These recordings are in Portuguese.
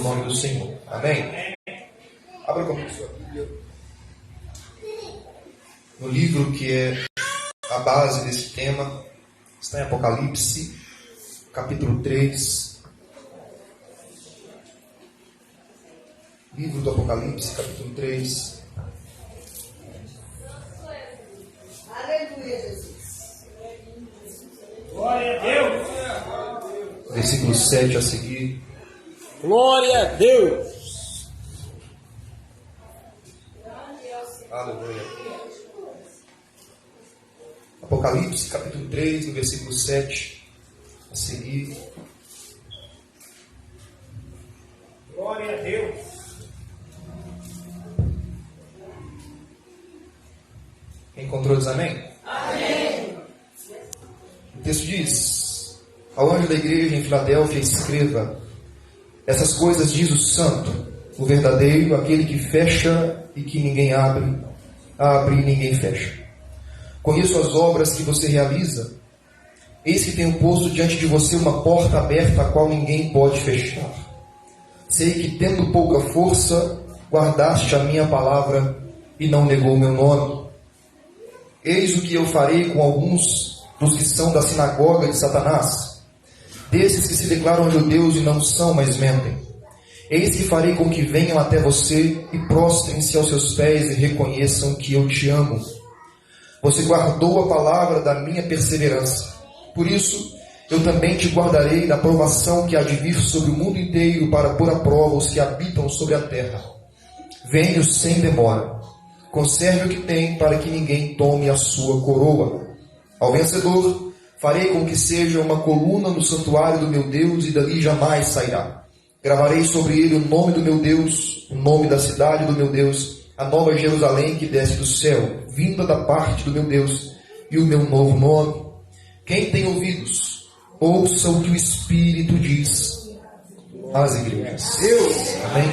o nome do Senhor. Amém? Abra comigo sua Bíblia no livro que é a base desse tema. Está em Apocalipse, capítulo 3. Livro do Apocalipse, capítulo 3. Aleluia, Jesus. Glória a Deus. Versículo 7 a seguir. Glória a Deus. Aleluia. Apocalipse, capítulo 3, no versículo 7 a seguir. Glória a Deus. Quem encontrou diz amém? Amém. O texto diz: ao anjo da igreja em Filadélfia escreva: essas coisas diz o santo, o verdadeiro, aquele que fecha e que ninguém abre, abre e ninguém fecha. Conheço as obras que você realiza. Eis que tenho posto diante de você uma porta aberta, a qual ninguém pode fechar. Sei que, tendo pouca força, guardaste a minha palavra e não negou o meu nome. Eis o que eu farei com alguns dos que são da sinagoga de Satanás, desses que se declaram judeus e não são, mas mentem. Eis que farei com que venham até você e prostrem-se aos seus pés e reconheçam que eu te amo. Você guardou a palavra da minha perseverança. Por isso, eu também te guardarei da provação que há de vir sobre o mundo inteiro para pôr à prova os que habitam sobre a terra. Venho sem demora. Conserve o que tem para que ninguém tome a sua coroa. Ao vencedor, farei com que seja uma coluna no santuário do meu Deus e dali jamais sairá. Gravarei sobre ele o nome do meu Deus, o nome da cidade do meu Deus, a nova Jerusalém que desce do céu, vinda da parte do meu Deus, e o meu novo nome. Quem tem ouvidos, ouça o que o Espírito diz às igrejas. Deus, amém?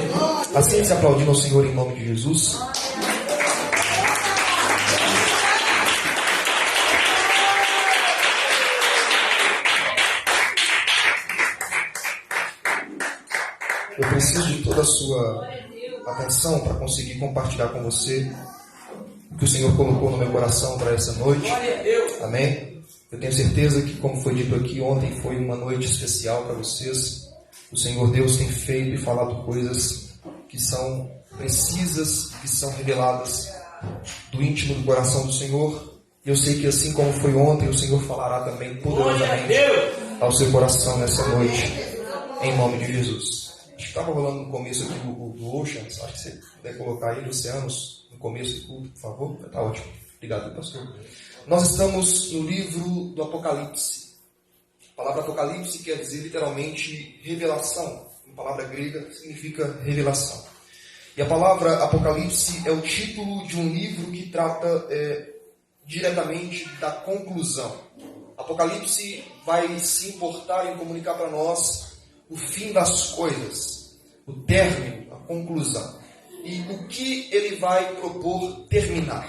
Assim se aplaudindo ao Senhor em nome de Jesus. Eu preciso de toda a sua atenção para conseguir compartilhar com você o que o Senhor colocou no meu coração para essa noite. Amém? Eu tenho certeza que, como foi dito aqui, ontem foi uma noite especial para vocês. O Senhor Deus tem feito e falado coisas que são precisas, que são reveladas do íntimo do coração do Senhor. E eu sei que, assim como foi ontem, o Senhor falará também poderosamente ao seu coração nessa noite, em nome de Jesus. Acho que estava rolando no começo aqui do Oceans. Acho que você puder colocar aí, Oceanos, no começo do culto, por favor. Está ótimo. Obrigado, pastor. Nós estamos no livro do Apocalipse. A palavra Apocalipse quer dizer literalmente revelação. Em palavra grega significa revelação. E a palavra Apocalipse é o título de um livro que trata diretamente da conclusão. Apocalipse vai se importar em comunicar para nós o fim das coisas, o término, a conclusão. E o que ele vai propor terminar.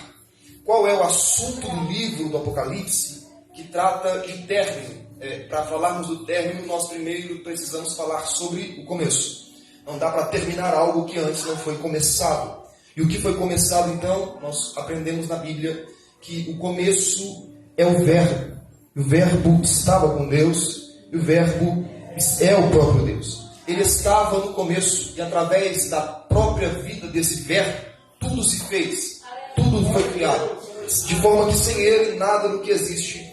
Qual é o assunto do livro do Apocalipse que trata de término? Para falarmos do término, nós primeiro precisamos falar sobre o começo. Não dá para terminar algo que antes não foi começado. E o que foi começado, então, nós aprendemos na Bíblia que o começo é o Verbo. O Verbo estava com Deus e o Verbo é o próprio Deus. Ele estava no começo e através da própria vida desse Verbo, tudo se fez, tudo foi criado. De forma que sem ele, nada do que existe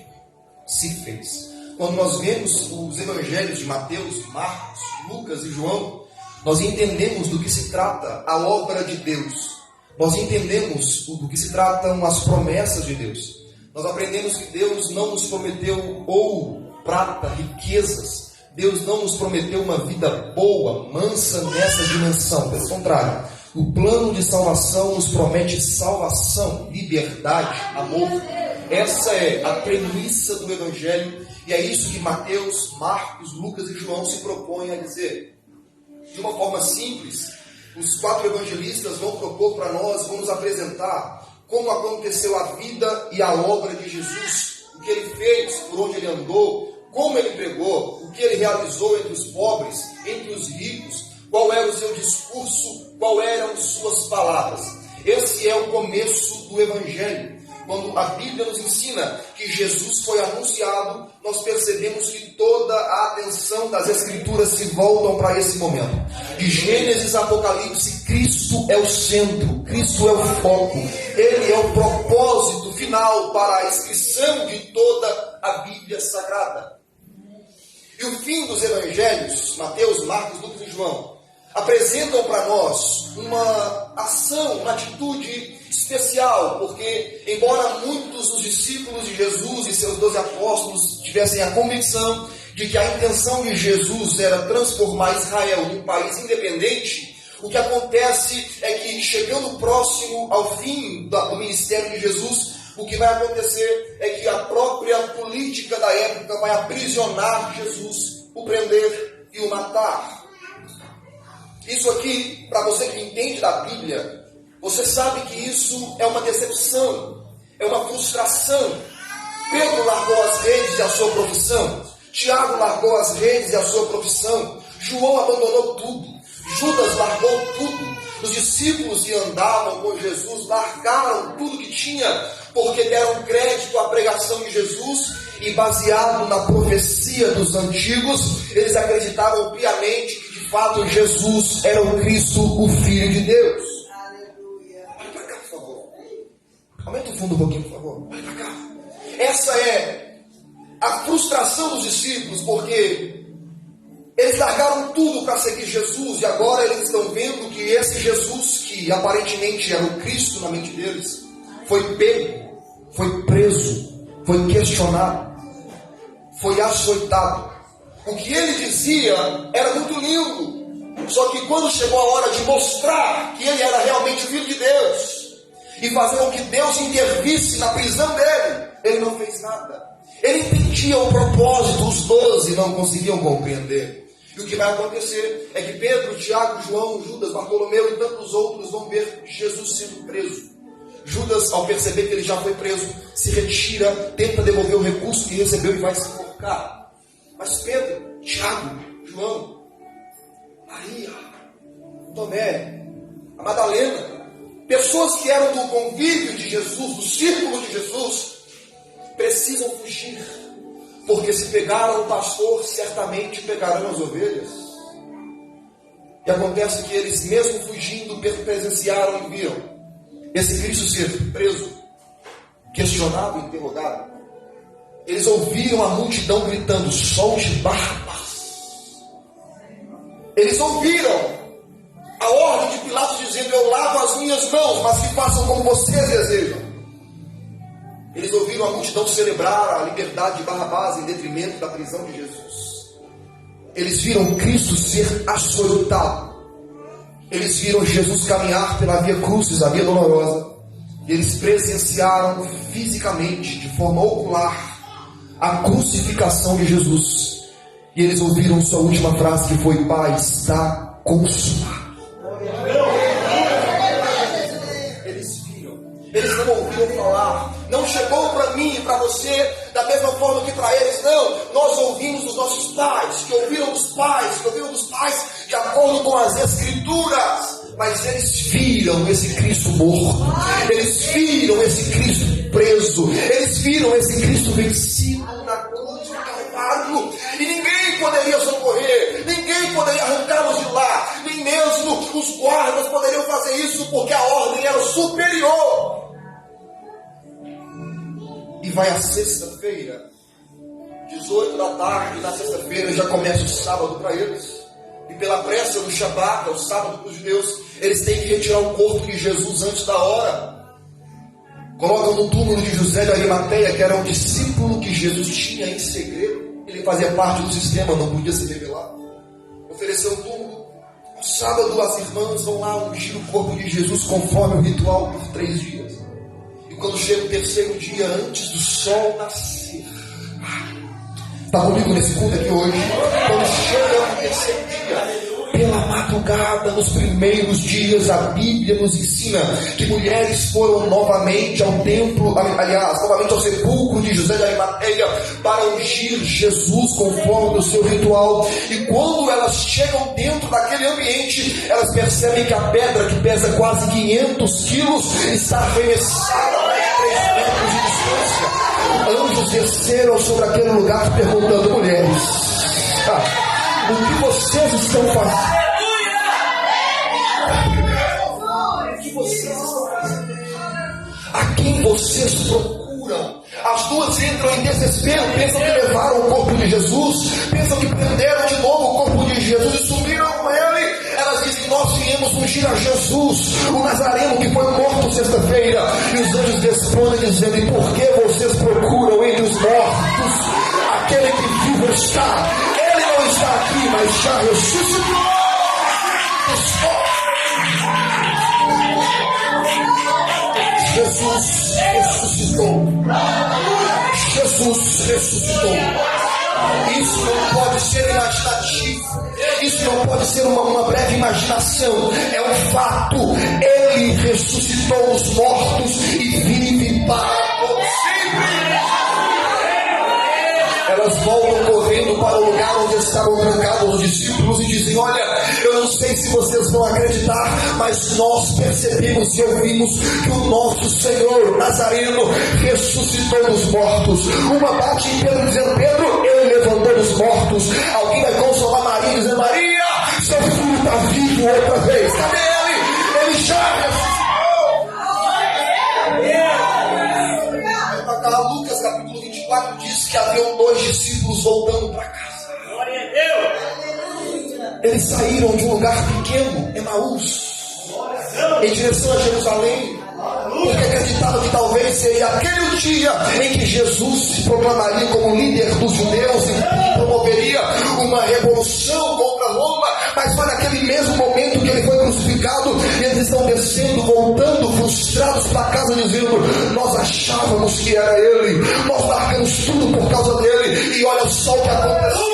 se fez. Quando nós vemos os evangelhos de Mateus, Marcos, Lucas e João, nós entendemos do que se trata a obra de Deus. Nós entendemos do que se tratam as promessas de Deus. Nós aprendemos que Deus não nos prometeu ouro, prata, riquezas. Deus não nos prometeu uma vida boa, mansa nessa dimensão. Pelo contrário, o plano de salvação nos promete salvação, liberdade, amor. Essa é a premissa do Evangelho e é isso que Mateus, Marcos, Lucas e João se propõem a dizer. De uma forma simples, os 4 evangelistas vão propor para nós, vão nos apresentar como aconteceu a vida e a obra de Jesus, o que ele fez, por onde ele andou, como ele pregou, o que ele realizou entre os pobres, entre os ricos, qual era o seu discurso, qual eram suas palavras. Esse é o começo do Evangelho. Quando a Bíblia nos ensina que Jesus foi anunciado, nós percebemos que toda a atenção das Escrituras se voltam para esse momento. De Gênesis a Apocalipse, Cristo é o centro, Cristo é o foco. Ele é o propósito final para a inscrição de toda a Bíblia Sagrada. E o fim dos Evangelhos, Mateus, Marcos, Lucas e João, apresentam para nós uma ação, uma atitude especial, porque embora muitos dos discípulos de Jesus e seus 12 apóstolos tivessem a convicção de que a intenção de Jesus era transformar Israel num país independente, o que acontece é que, chegando próximo ao fim do ministério de Jesus, o que vai acontecer é que a própria política da época vai aprisionar Jesus, o prender e o matar. Isso aqui, para você que entende da Bíblia, você sabe que isso é uma decepção, é uma frustração. Pedro largou as redes e a sua profissão. Tiago largou as redes e a sua profissão. João abandonou tudo. Judas largou tudo. Os discípulos que andavam com Jesus largaram tudo que tinha, porque deram crédito à pregação de Jesus e, baseado na profecia dos antigos, eles acreditavam piamente que de fato Jesus era o Cristo, o Filho de Deus. Olha para cá, por favor. Aumenta o fundo um pouquinho, por favor. Olha para cá. Essa é a frustração dos discípulos, porque eles largaram tudo para seguir Jesus e agora eles estão vendo que esse Jesus, que aparentemente era o Cristo na mente deles, foi pego, foi preso, foi questionado, foi açoitado. O que ele dizia era muito lindo, só que quando chegou a hora de mostrar que ele era realmente o Filho de Deus e fazer com que Deus intervisse na prisão dele, ele não fez nada. Ele entendia o propósito, os 12 não conseguiam compreender. E o que vai acontecer é que Pedro, Tiago, João, Judas, Bartolomeu e tantos outros vão ver Jesus sendo preso. Judas, ao perceber que ele já foi preso, se retira, tenta devolver o recurso que recebeu e vai se enforcar. Mas Pedro, Tiago, João, Maria, Tomé, a Madalena, pessoas que eram do convívio de Jesus, do círculo de Jesus, precisam fugir, porque se pegaram o pastor, certamente pegarão as ovelhas. E acontece que eles, mesmo fugindo, presenciaram e viram esse Cristo ser preso, questionado, interrogado. Eles ouviram a multidão gritando: solte Barrabás. Eles ouviram a ordem de Pilatos dizendo: eu lavo as minhas mãos, mas que façam como vocês desejam. Eles ouviram a multidão celebrar a liberdade de Barrabás em detrimento da prisão de Jesus. Eles viram Cristo ser açoitado. Eles viram Jesus caminhar pela via crucis, a via dolorosa. E eles presenciaram fisicamente, de forma ocular, a crucificação de Jesus. E eles ouviram sua última frase, que foi: Pai, está consumado. Eles não ouviram falar. Não chegou para mim e para você da mesma forma que para eles. Não, nós ouvimos dos nossos pais, que ouviram dos pais, que ouviram dos pais de acordo com as Escrituras. Mas eles viram esse Cristo morto. Eles viram esse Cristo preso. Eles viram esse Cristo vencido na cruz do Calvário. E ninguém poderia socorrer. Ninguém poderia arrancá-los de lá. Nem mesmo os guardas poderiam fazer isso, porque a ordem era superior. E vai a sexta-feira, 18 da tarde, na sexta-feira já começa o sábado para eles. E pela pressa do Shabat, o sábado para os judeus, eles têm que retirar o corpo de Jesus antes da hora. Colocam no túmulo de José de Arimateia, que era um discípulo que Jesus tinha em segredo. Ele fazia parte do sistema, não podia se revelar. Ofereceu o túmulo. No sábado as irmãs vão lá ungir o corpo de Jesus conforme o ritual por 3 dias. E quando chega o terceiro dia, antes do sol nascer, está comigo nesse culto aqui hoje? Quando chega o terceiro dia, pela madrugada, nos primeiros dias, a Bíblia nos ensina que mulheres foram novamente ao templo, aliás, novamente ao sepulcro de José de Arimateia para ungir Jesus conforme o seu ritual. E quando elas chegam dentro daquele ambiente, elas percebem que a pedra, que pesa quase 500 quilos, está arremessada a mais de 3 metros de distância. Anjos desceram sobre aquele lugar perguntando: mulheres, o que vocês estão fazendo? A quem vocês procuram? As duas entram em desespero, pensam que levaram o corpo de Jesus, pensam que prenderam de novo o corpo de Jesus e subiram com ele. Elas dizem: nós viemos ungir a Jesus, o Nazareno que foi morto sexta-feira. E os anjos respondem dizendo: e por que vocês procuram entre os mortos aquele que vivo está? Ele não está aqui, mas já ressuscitou. Jesus ressuscitou. Jesus ressuscitou. Isso não pode ser imaginativo. Isso não pode ser uma breve imaginação. É um fato. Ele ressuscitou os mortos e vive para sempre. Elas voltam correndo para o lugar onde estavam trancados os discípulos e dizem: olha, eu não sei se vocês vão acreditar, mas nós percebemos e ouvimos que o nosso Senhor Nazareno ressuscitou dos mortos. Uma bate em Pedro dizendo: Pedro, ele levantou dos mortos. Alguém vai consolar Maria dizendo: Maria, seu filho está vivo outra vez. Cadê ele? Ele já ressuscitou. Lucas capítulo 24 diz que haviam 2 discípulos voltando para casa. Glória a Deus. Eles saíram de um lugar pequeno, Emaús, em direção a Jerusalém, porque acreditavam que talvez seria aquele o dia em que Jesus se proclamaria como líder dos judeus e promoveria uma revolução contra Roma. Mas foi naquele mesmo momento que ele foi crucificado e eles estão descendo, voltando frustrados para casa, dizendo: nós achávamos que era ele, nós largamos tudo por causa dele, e olha só o que aconteceu.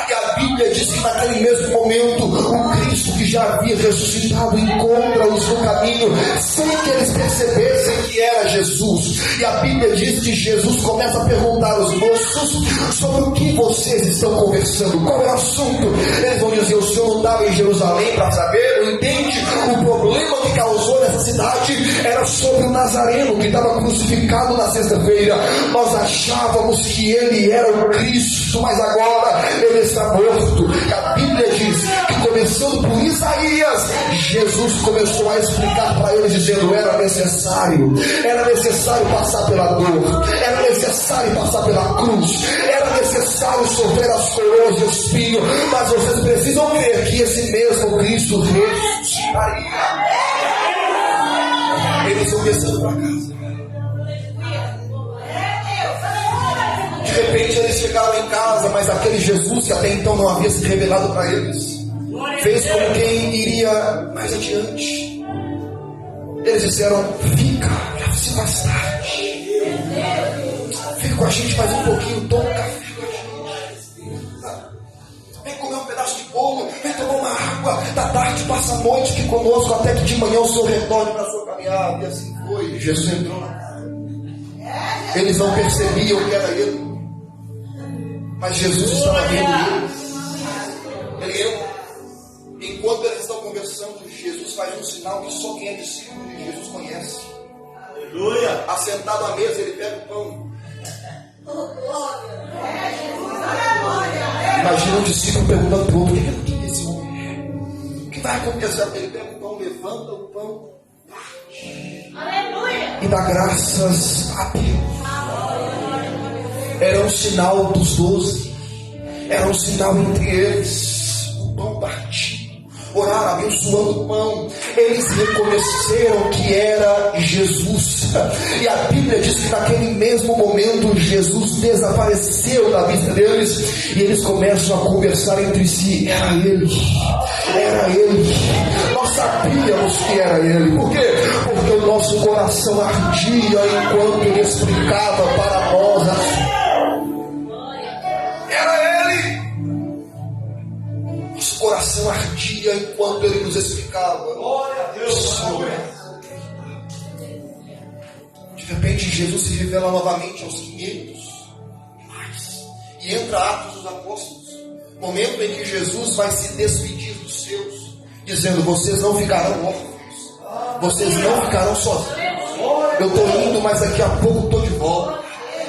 E a Bíblia diz que naquele mesmo momento o Cristo que já havia ressuscitado encontra-os no caminho, sem que eles percebessem que era Jesus. E a Bíblia diz que Jesus começa a perguntar aos moços: sobre o que vocês estão conversando? Qual é o assunto? Eles vão dizer: o Senhor não estava em Jerusalém para saber? Não entende? O problema que causou nessa cidade era sobre o Nazareno que estava crucificado na sexta-feira. Nós achávamos que ele era o Cristo, mas agora ele está morto. E a Bíblia diz que, começando por Isaías, Jesus começou a explicar para eles, dizendo: era necessário passar pela dor, era necessário passar pela cruz, era necessário sofrer as coroas de espinho, mas vocês precisam crer que esse mesmo Cristo ressuscitaria. Eles vão descendo para casa. De repente eles chegaram em casa, mas aquele Jesus que até então não havia se revelado para eles, fez como quem iria mais adiante. Eles disseram: fica, leve-se mais tarde, fica com a gente mais um pouquinho, toma um café com a gente, vem comer um pedaço de bolo, vem tomar uma água, da tarde passa a noite aqui conosco, até que de manhã o Senhor retorne para a sua caminhada. E assim foi. Jesus entrou na casa. Eles não percebiam que era ele, mas Jesus estava vendo eles. Ele entra. Enquanto eles estão conversando, Jesus faz um sinal que só quem é discípulo de Jesus conhece. Aleluia. Assentado à mesa, ele pega o pão. Imagina um discípulo perguntando para o outro: o que é esse homem? O que vai acontecer? Ele pega o pão, levanta o pão, parte. Aleluia. E dá graças a Deus. Era um sinal dos 12. Era um sinal entre eles. O pão partido. Oraram abençoando o pão. Eles reconheceram que era Jesus. E a Bíblia diz que naquele mesmo momento Jesus desapareceu da vista deles. E eles começam a conversar entre si: era ele, era ele. Nós sabíamos que era ele. Por quê? Porque o nosso coração ardia enquanto ele explicava para nós era ele. Nosso coração ardia enquanto ele nos explicava. Glória a Deus. De repente Jesus se revela novamente aos 500. E entra Atos dos Apóstolos, momento em que Jesus vai se despedir dos seus, dizendo: vocês não ficarão órfãos, vocês não ficarão sozinhos. Eu estou indo, mas daqui a pouco estou de volta.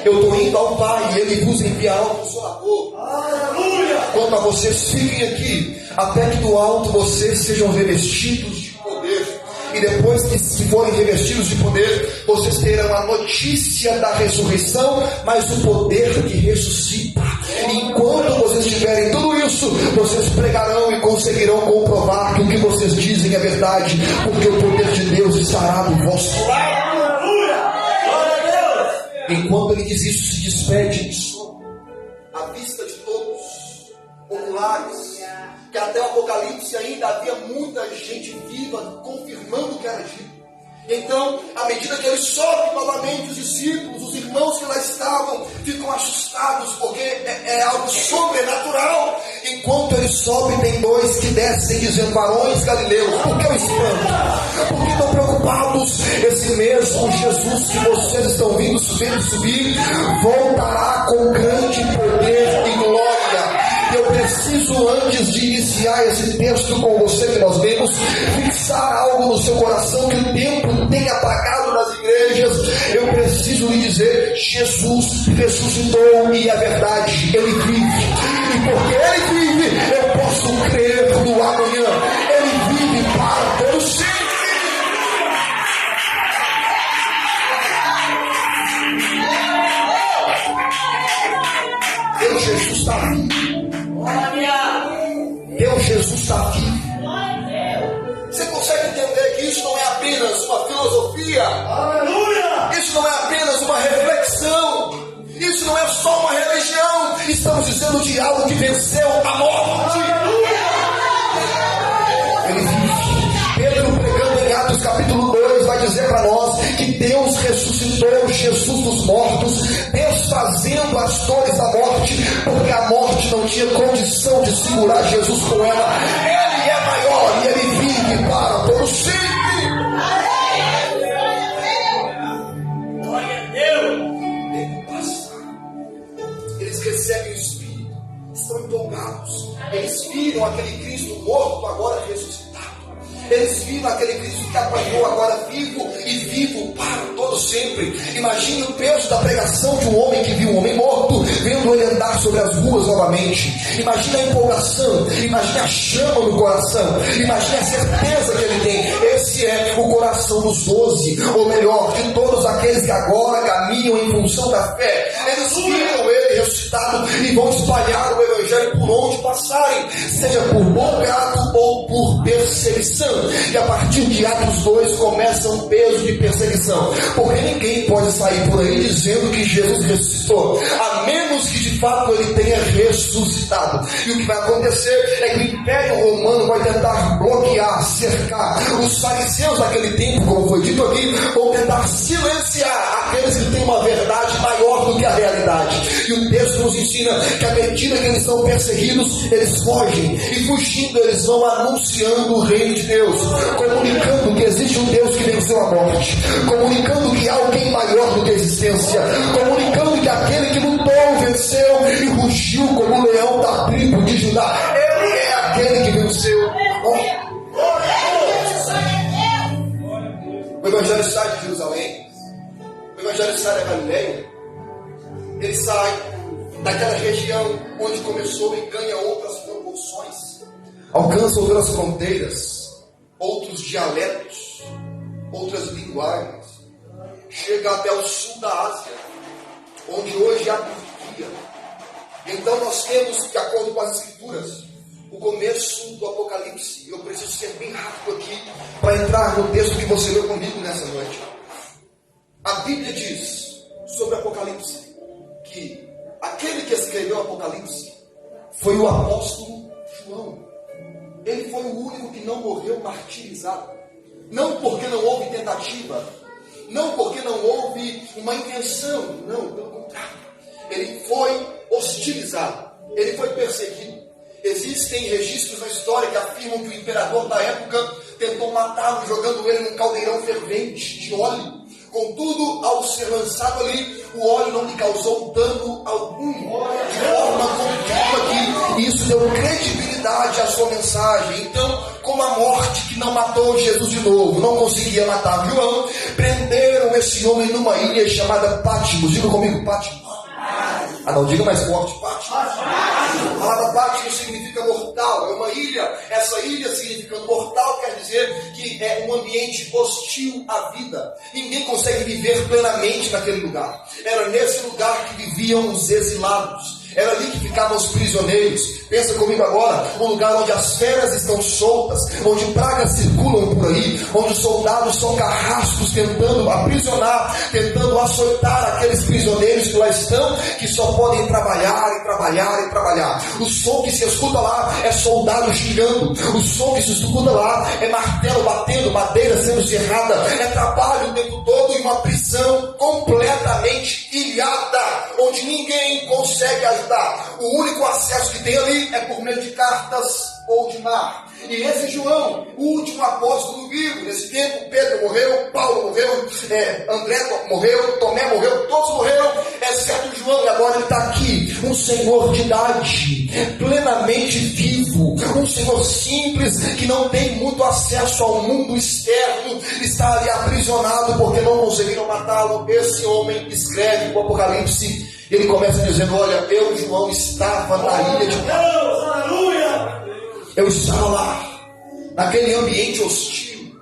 Eu estou indo ao Pai e Ele vos enviará o Consolador. Aleluia! Quando a vocês fiquem aqui, até que do alto vocês sejam revestidos de poder. E depois que se forem revestidos de poder, vocês terão a notícia da ressurreição, mas o poder que ressuscita. E enquanto vocês tiverem tudo isso, vocês pregarão e conseguirão comprovar que o que vocês dizem é verdade, porque o poder de Deus estará do vosso lado. Enquanto ele diz isso, se despede de sono, à vista de todos, oculares, que até o Apocalipse ainda havia muita gente viva confirmando o que era dito. Então, à medida que ele sobe novamente, os discípulos, os irmãos que lá estavam, ficam assustados, porque é algo sobrenatural. Enquanto ele sobe, tem dois que descem dizendo: varões galileus, por que o espanto? Por que estão preocupados? Esse mesmo Jesus que vocês estão vindo subir, voltará com grande poder e glória. Eu preciso, antes de iniciar esse texto com você que nós lemos, fixar algo no seu coração que o tempo tem apagado nas igrejas. Eu preciso lhe dizer: Jesus ressuscitou e é verdade, Ele vive. E porque Ele vive, eu posso crer no amanhã. Ele vive para todo sempre. Deus Jesus está vivo. Deus Jesus está vivo. Você consegue entender que isso não é apenas uma filosofia? Aleluia! Isso não é apenas uma reflexão. Isso não é só uma religião. Estamos dizendo de algo que venceu a morte. Ele vive. Pedro, pregando em Atos capítulo 2, vai dizer para nós que Deus ressuscitou Jesus dos mortos, desfazendo as dores da morte, porque a morte não tinha condição de segurar Jesus com ela. Ele é maior e Ele vive para todo sempre. Glória a Deus! Tempo passa. Eles recebem o Espírito, estão empolgados. Eles viram aquele Cristo morto, agora ressuscitado. Eles viram aquele Cristo que apanhou, agora vivo e vivo para todo sempre. Imagine o peso da pregação de um homem que viu um homem morto, vendo ele andar sobre as ruas novamente. Imagine a empolgação, imagine a chama no coração, imagine a certeza que ele tem. Esse é o coração dos 12, ou melhor, de todos aqueles que agora caminham em função da fé. Eles viram ele ressuscitado e vão espalhar o Evangelho por onde passarem, seja por bom grado ou por perseguição. E a partir de Atos 2 começa um peso de perseguição, porque ninguém pode sair por aí dizendo que Jesus ressuscitou, a menos que de fato ele tenha ressuscitado. E o que vai acontecer é que o Império Romano vai tentar bloquear, cercar. Os fariseus daquele tempo, como foi dito aqui, vão tentar silenciar aqueles que têm uma verdade maior do que a realidade. E o texto nos ensina que à medida que eles são perseguidos, eles fogem, e fugindo eles vão anunciando o reino de Deus, comunicando que existe um Deus que venceu a morte, comunicando que há alguém maior do que a existência, comunicando que aquele que lutou, venceu e rugiu como o leão da tribo de Judá, ele é aquele que venceu. O Evangelho sai de Jerusalém, o Evangelho sai da Galileia, ele sai daquela região onde começou e ganha outras proporções, alcança outras fronteiras, outros dialetos, outras linguagens, chega até o sul da Ásia, onde hoje é a Turquia. Então nós temos, de acordo com as Escrituras, o começo do Apocalipse. Eu preciso ser bem rápido aqui para entrar no texto que você leu comigo nessa noite. A Bíblia diz sobre o Apocalipse que aquele que escreveu o Apocalipse foi o apóstolo João. Ele foi o único que não morreu martirizado. Não porque não houve tentativa, não porque não houve uma intenção, não, pelo contrário. Ele foi hostilizado, ele foi perseguido. Existem registros na história que afirmam que o imperador da época tentou matá-lo jogando ele num caldeirão fervente de óleo. Contudo, ao ser lançado ali, o óleo não lhe causou dano algum, de forma contínua que isso deu credibilidade à sua mensagem. Então, como a morte que não matou Jesus de novo não conseguia matar João, prenderam esse homem numa ilha chamada Patmos. Diga comigo, Patmos. Ah, não, diga mais forte, Patmos. A palavra Patmos significa mortal, é uma ilha. Essa ilha significando mortal quer dizer que é um ambiente hostil à vida. Ninguém consegue viver plenamente naquele lugar. Era nesse lugar que viviam os exilados. Era ali que ficavam os prisioneiros. Pensa comigo agora, um lugar onde as feras estão soltas, onde pragas circulam por aí, onde os soldados são carrascos tentando aprisionar, tentando açoitar aqueles prisioneiros que lá estão, que só podem trabalhar e trabalhar e trabalhar. O som que se escuta lá é soldado xingando, o som que se escuta lá é martelo batendo, madeira sendo serrada, é trabalho o tempo todo em uma prisão completamente ilhada, onde ninguém consegue ajudar. O único acesso que tem ali é por meio de cartas ou de mar. E esse João, o último apóstolo vivo, nesse tempo, Pedro morreu, Paulo morreu, André morreu, Tomé morreu, todos morreram, exceto João, e agora ele está aqui, um senhor de idade, plenamente vivo, um senhor simples, que não tem muito acesso ao mundo externo, está ali aprisionado porque não conseguiram matá-lo. Esse homem escreve o Apocalipse. Ele começa dizendo: olha, eu, João, estava na ilha de Deus, aleluia! Eu estava lá, naquele ambiente hostil,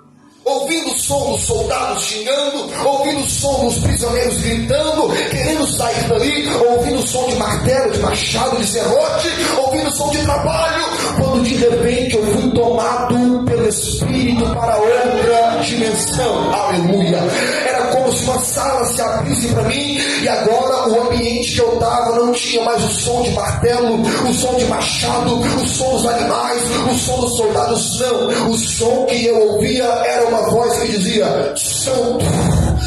ouvindo o som dos soldados xingando, ouvindo o som dos prisioneiros gritando, querendo sair dali, ouvindo o som de martelo, de machado, de serrote, ouvindo o som de trabalho, quando de repente eu fui tomado pelo Espírito para outra dimensão. Aleluia! Era como se uma sala se abrisse para mim, e agora o ambiente que eu estava não tinha mais o som de martelo, o som de machado, o som dos animais, o som dos soldados. Não, o som que eu ouvia era uma voz que dizia: Santo,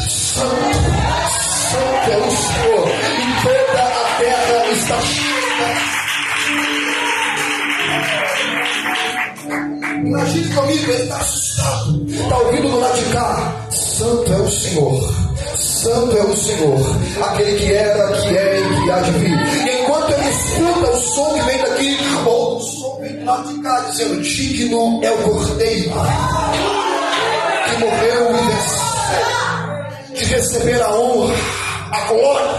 Santo, Santo é o Senhor, e toda a terra está cheia. Imagine comigo, ele está assustado, está ouvindo do lado de cá: Santo é o Senhor, Santo é o Senhor, aquele que era, que é e que há de vir. E enquanto ele escuta o som que vem daqui, ou o som que vem do lado de cá, dizendo: digno é o Cordeiro que morreu e venceu, de receber a honra, a glória,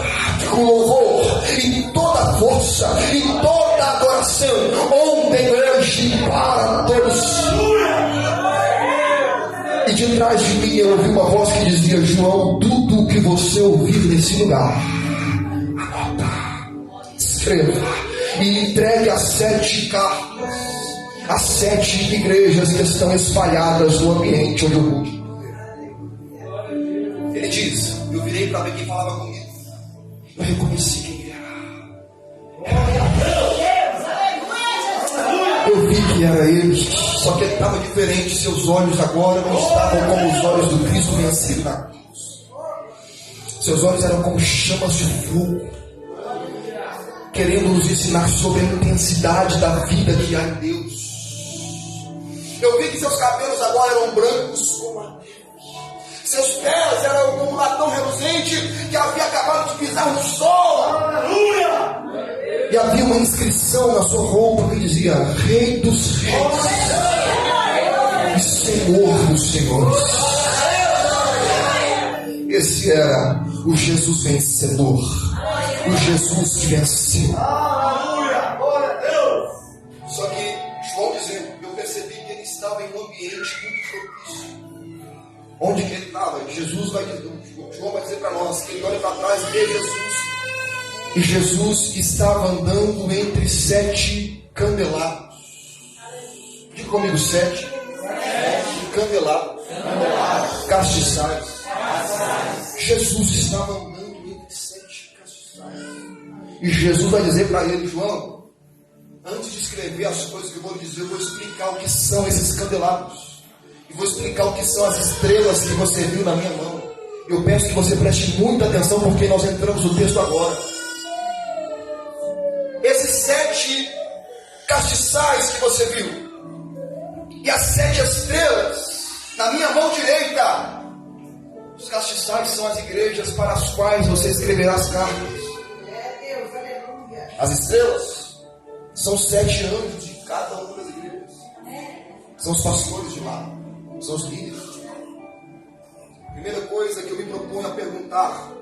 o louvor, e toda a força, e toda a adoração, ontem, hoje, para todos. E de trás de mim eu ouvi uma voz que dizia: João, tudo o que você ouvir nesse lugar, anota, escreva e entregue as 7 cartas, as 7 igrejas que estão espalhadas no ambiente onde eu pude. Ele diz: eu virei para ver quem falava comigo, eu reconheci quem era. Eu vi que era ele, só que ele estava diferente. Seus olhos agora não estavam como os olhos do Cristo vencido na cruz. Seus olhos eram como chamas de fogo, querendo nos ensinar sobre a intensidade da vida que há em Deus. Eu vi que seus cabelos agora eram brancos como a neve. Seus pés eram como um latão reluzente que havia acabado de pisar no sol. Aleluia! E havia uma inscrição na sua roupa que dizia: Rei dos Reis e Senhor dos Senhores. Esse era o Jesus vencedor, o Jesus que venceu. Aleluia! Glória a Deus! Só que João dizendo, eu percebi que ele estava em um ambiente muito propício. Onde que ele estava? João vai dizer para nós que ele olha para trás e vê Jesus. E Jesus estava andando entre 7 candelabros. Diga comigo: 7 candelabros, castiçais. Jesus estava andando entre 7 castiçais. E Jesus vai dizer para ele: João, antes de escrever as coisas que eu vou lhe dizer, eu vou explicar o que são esses candelabros. E vou explicar o que são as estrelas que você viu na minha mão. Eu peço que você preste muita atenção, porque nós entramos no texto agora. Esses 7 castiçais que você viu, e as 7 estrelas na minha mão direita. Os castiçais são as igrejas para as quais você escreverá as cartas. Deus, aleluia. As estrelas são 7 anjos de cada uma das igrejas. São os pastores de lá, são os líderes. Primeira coisa que eu me proponho a perguntar: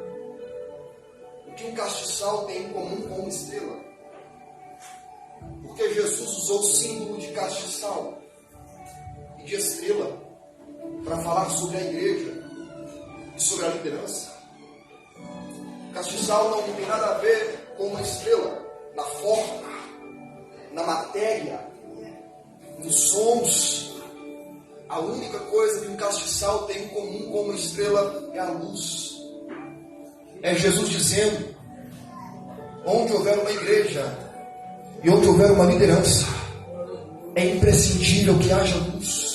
o que um castiçal tem em comum com uma estrela? Porque Jesus usou o símbolo de castiçal e de estrela para falar sobre a igreja e sobre a liderança. O castiçal não tem nada a ver com uma estrela na forma, na matéria, nos sons. A única coisa que um castiçal tem em comum com uma estrela é a luz. É Jesus dizendo: onde houver uma igreja e onde houver uma liderança, é imprescindível que haja luz.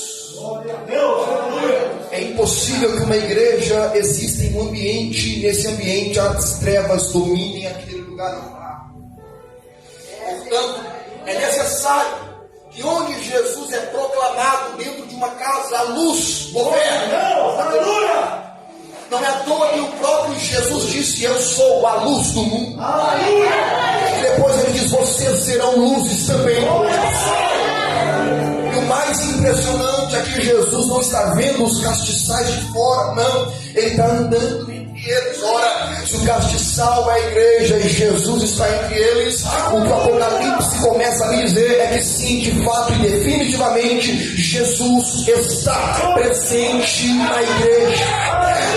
É impossível que uma igreja exista em um ambiente, e nesse ambiente as trevas dominem aquele lugar. Portanto, é necessário que onde Jesus é proclamado dentro de uma casa, a luz governa. Não é à toa que o próprio Jesus disse: eu sou a luz do mundo. E depois ele diz: vocês serão luzes também. E o mais impressionante é que Jesus não está vendo os castiçais de fora, não. Ele está andando entre eles. Ora, se o castiçal é a igreja e Jesus está entre eles, o que o Apocalipse começa a dizer é que sim, de fato e definitivamente, Jesus está presente na igreja.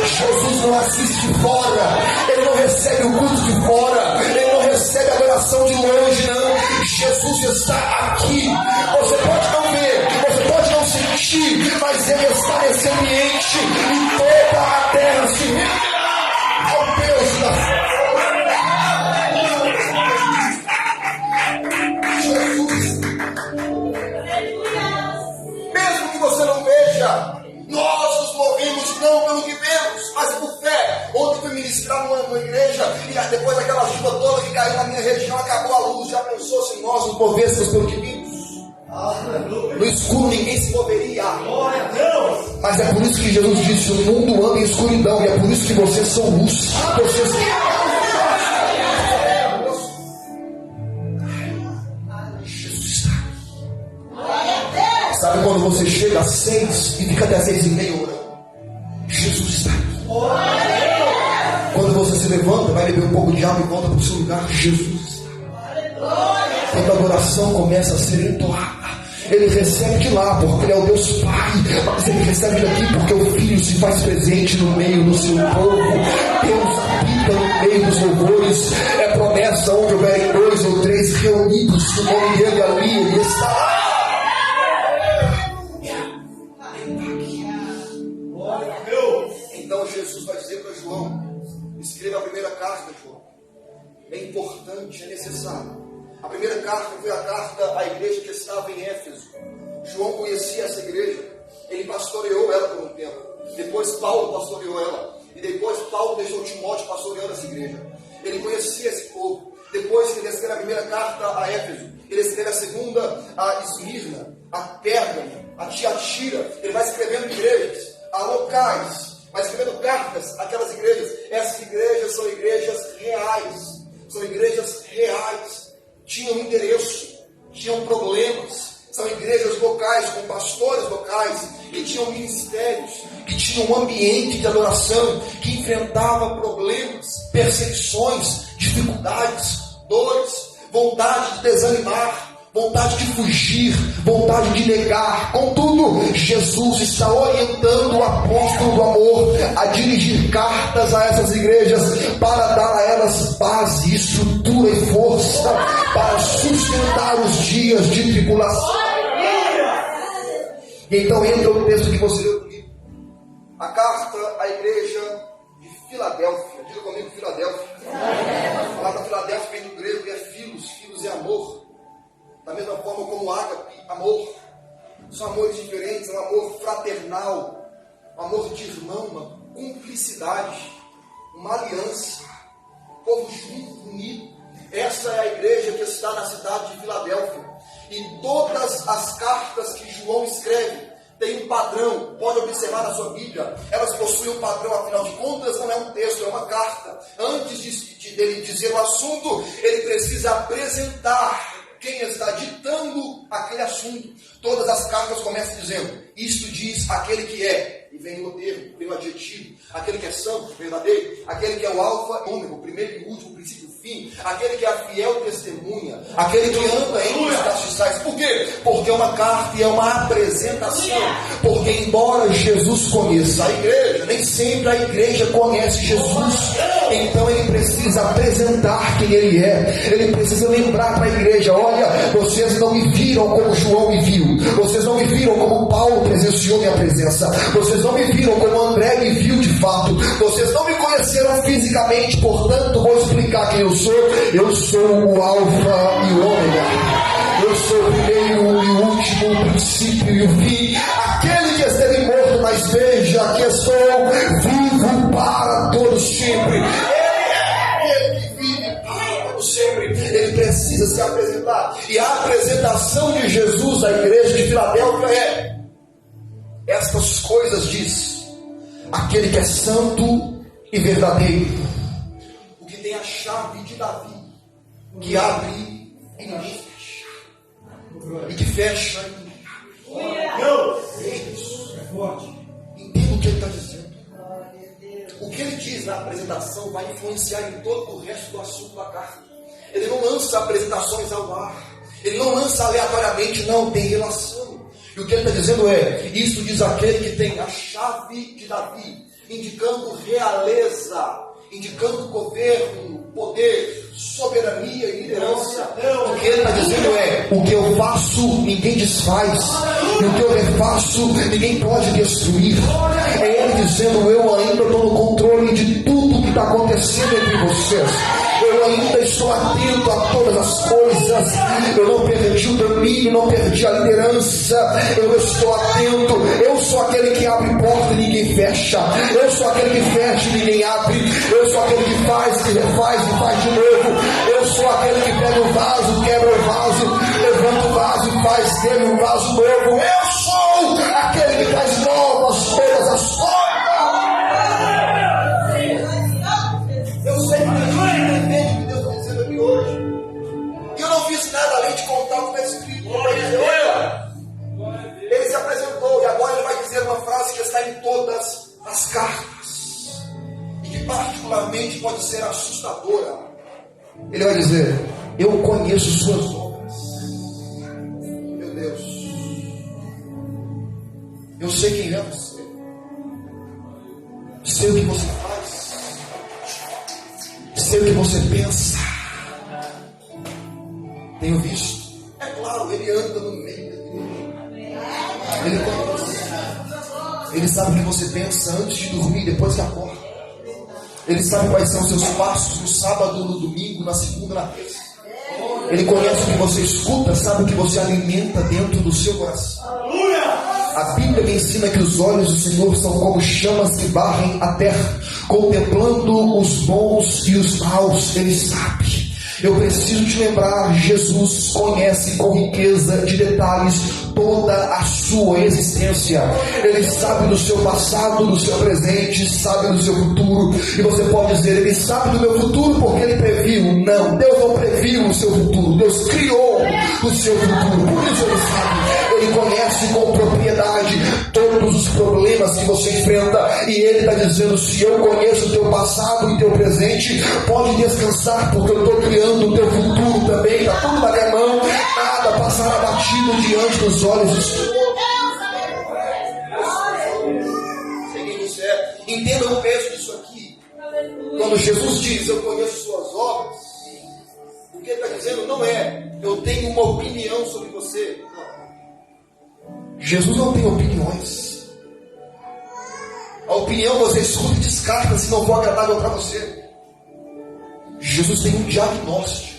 Jesus não assiste de fora, ele não recebe o culto de fora, ele não recebe a adoração de longe, não. Jesus está aqui. Você pode não ver, você pode não sentir, mas ele está nesse ambiente e toda a terra se renderá ao Deus da Jesus. Mesmo que você não veja, nós nos movemos não pelo que vemos, mas por fé. Ontem fui ministrar numa igreja e depois daquela chuva toda que caiu na minha região, acabou a luz. Já pensou se nós nos movêssemos pelo que vimos? No escuro ninguém se moveria. Mas é por isso que Jesus disse: o mundo anda em escuridão, e é por isso que vocês são luz. Vocês Jesus está. Sabe quando você chega às 6 e fica até 6:30 orando? Jesus está. Quando você se levanta, vai beber um pouco de água e volta para o seu lugar, Jesus está. Quando a adoração começa a ser entoada, ele recebe de lá porque ele é o Deus Pai, mas ele recebe daqui porque o Filho se faz presente no meio do seu povo. Deus habita no meio dos louvores. É promessa: onde houverem 2 ou 3 reunidos no nome dele, ali ele está. Então Jesus vai dizer para João: escreva a primeira carta, João. É importante, é necessário. A primeira carta foi a carta à igreja que estava em Éfeso. João conhecia essa igreja. Ele pastoreou ela por um tempo. Depois Paulo pastoreou ela. E depois Paulo deixou Timóteo pastoreando essa igreja. Ele conhecia esse povo. Depois que ele escreve a primeira carta a Éfeso, ele escreve a segunda a Esmirna, a Pérgamo, a Tiatira. Ele vai escrevendo igrejas, a locais, vai escrevendo cartas àquelas igrejas. Essas igrejas são igrejas reais. São igrejas reais. Tinham endereço, tinham problemas. São igrejas locais, com pastores locais, que tinham ministérios, que tinham um ambiente de adoração, que enfrentava problemas, perseguições, dificuldades, dores, vontade de desanimar, vontade de fugir, vontade de negar. Contudo, Jesus está orientando o apóstolo do amor a dirigir cartas a essas igrejas para dar a elas base, estrutura e força para sustentar os dias de tribulação. E então entra o texto que você leu comigo. A carta à igreja de Filadélfia. Diga comigo, Filadélfia. A palavra Filadélfia vem do grego e é filos. Filos é amor. Da mesma forma como ágape, amor. São amores diferentes, um amor fraternal, um amor de irmão, uma cumplicidade, uma aliança, povo junto, unido. Essa é a igreja que está na cidade de Filadélfia. E todas as cartas que João escreve têm um padrão. Pode observar na sua Bíblia. Elas possuem um padrão, afinal de contas, não é um texto, é uma carta. Antes dele dizer o assunto, ele precisa apresentar quem está ditando aquele assunto. Todas as cartas começam dizendo: isto diz aquele que é, e vem o termo, vem o adjetivo, aquele que é santo, verdadeiro, aquele que é o alfa e ômega, o primeiro e o último, o princípio e o fim, aquele que é a fiel testemunha, aquele que anda entre os castiçais. Por quê? Porque é uma carta e é uma apresentação. Porque embora Jesus conheça a igreja, nem sempre a igreja conhece Jesus. Então ele precisa apresentar quem ele é. Ele precisa lembrar para a igreja: olha, vocês não me viram como João me viu, vocês não me viram como Paulo presenciou minha presença, vocês não me viram como André me viu de fato, vocês não me conheceram fisicamente, portanto vou explicar quem eu sou. Eu sou o alfa e o ômega, eu sou o primeiro e o último, o princípio e o fim, aquele que esteve morto, mas veja que estou vivo para todos sempre. Ele precisa se apresentar. E a apresentação de Jesus à igreja de Filadélfia é: estas coisas diz aquele que é santo e verdadeiro, o que tem a chave de Davi, que abre e ninguém fecha, e que fecha e ninguém abre. Entenda o que ele está dizendo. O que ele diz na apresentação vai influenciar em todo o resto do assunto da carta. Ele não lança apresentações ao ar, ele não lança aleatoriamente, não, tem relação. E o que ele está dizendo é: isso diz aquele que tem a chave de Davi, indicando realeza, indicando governo, poder, soberania e liderança. O que ele está dizendo é: o que eu faço ninguém desfaz, e o que eu refaço ninguém pode destruir. É ele dizendo: eu ainda estou no controle de tudo que está acontecendo entre vocês, eu ainda estou atento a todas as coisas, eu não perdi o domínio, não perdi a liderança, eu estou atento. Eu sou aquele que abre porta e ninguém fecha, eu sou aquele que fecha e ninguém abre, eu sou aquele que faz, que refaz e faz de novo, eu sou aquele que pega o vaso, quebra o vaso, levanta o vaso e faz dele um vaso novo. Eu sou aquele que faz novas todas as coisas. Eu sei que a gente entende o que Deus está dizendo aqui hoje. E eu não fiz nada além de contar o que está escrito. Ele se apresentou e agora ele vai dizer uma frase que está em todas as cartas e que particularmente pode ser assustadora. Ele vai dizer: eu conheço suas obras. Meu Deus, eu sei quem é você, sei o que você faz, sei o que você pensa, tenho visto. É claro, ele anda no meio da igreja, ele conhece, ele sabe o que você pensa antes de dormir, depois que acorda, ele sabe quais são os seus passos no sábado, no domingo, na segunda, na terça. Ele conhece o que você escuta, sabe o que você alimenta dentro do seu coração. A Bíblia me ensina que os olhos do Senhor são como chamas que varrem a terra, contemplando os bons e os maus. Ele sabe. Eu preciso te lembrar: Jesus conhece com riqueza de detalhes toda a sua existência. Ele sabe do seu passado, do seu presente, sabe do seu futuro. E você pode dizer: ele sabe do meu futuro porque ele previu. Não, Deus não previu o seu futuro, Deus criou o seu futuro, por isso ele sabe. Ele conhece com propriedade todos os problemas que você enfrenta, e ele está dizendo: se eu conheço o teu passado e teu presente, pode descansar, porque eu estou criando o teu futuro também. Está tudo na minha mão, nada passará batido diante dos olhos do Senhor. Entenda o peso disso aqui. Quando Jesus diz: eu conheço suas obras, o que ele está dizendo não é: eu tenho uma opinião sobre você. Jesus não tem opiniões. A opinião você escuta e descarta se não for agradável para você. Jesus tem um diagnóstico.